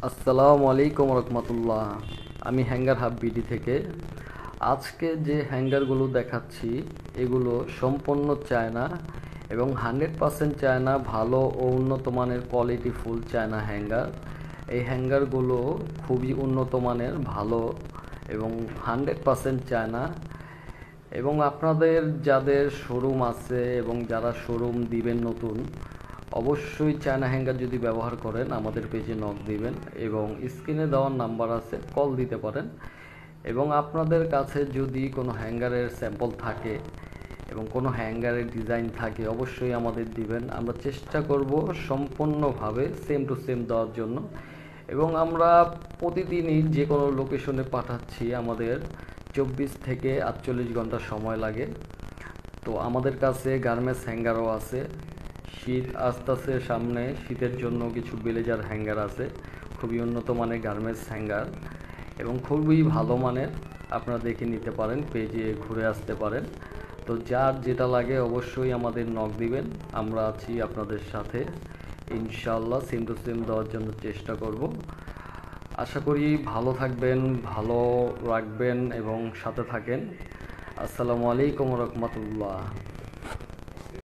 আসসালামু আলাইকুম রহমতুল্লাহ। আমি হ্যাঙ্গার হাব বিডি থেকে আজকে যে হ্যাঙ্গারগুলো দেখাচ্ছি এগুলো সম্পূর্ণ চায়না এবং 100% চায়না, ভালো ও উন্নত মানের কোয়ালিটি ফুল চায়না হ্যাঙ্গার। এই হ্যাঙ্গারগুলো খুবই উন্নত মানের, ভালো এবং 100% চায়না। এবং আপনাদের যাদের শোরুম আছে এবং যারা শোরুম দিবেন নতুন, অবশ্যই চায়না হ্যাঙ্গার যদি ব্যবহার করেন আমাদের পেজে নক দিবেন এবং স্ক্রিনে দেওয়ার নাম্বার আছে, কল দিতে পারেন। এবং আপনাদের কাছে যদি কোনো হ্যাঙ্গারের স্যাম্পল থাকে এবং কোনো হ্যাঙ্গারের ডিজাইন থাকে অবশ্যই আমাদের দিবেন। আমরা চেষ্টা করব সম্পূর্ণভাবে সেম টু সেম দেওয়ার জন্য। এবং আমরা প্রতিদিনই যে কোনো লোকেশনে পাঠাচ্ছি, আমাদের 24 থেকে 48 ঘন্টা সময় লাগে। তো আমাদের কাছে গার্মেন্টস হ্যাঙ্গারও আছে। শীত আসতেছে সামনে, শীতের জন্য কিছু ব্লেজার হ্যাঙ্গার আছে, খুবই উন্নত মানের গার্মেন্টস হ্যাঙ্গার এবং খুবই ভালো মানের। আপনারা দেখে নিতে পারেন, পেজে ঘুরে আসতে পারেন। তো যার যেটা লাগে অবশ্যই আমাদের নক দিবেন, আমরা আছি আপনাদের সাথে। ইনশাআল্লাহ সেম টু সেম দেওয়ার জন্য চেষ্টা করব। আশা করি ভালো থাকবেন, ভালো রাখবেন এবং সাথে থাকেন। আসসালামু আলাইকুম রহমতুল্লাহ।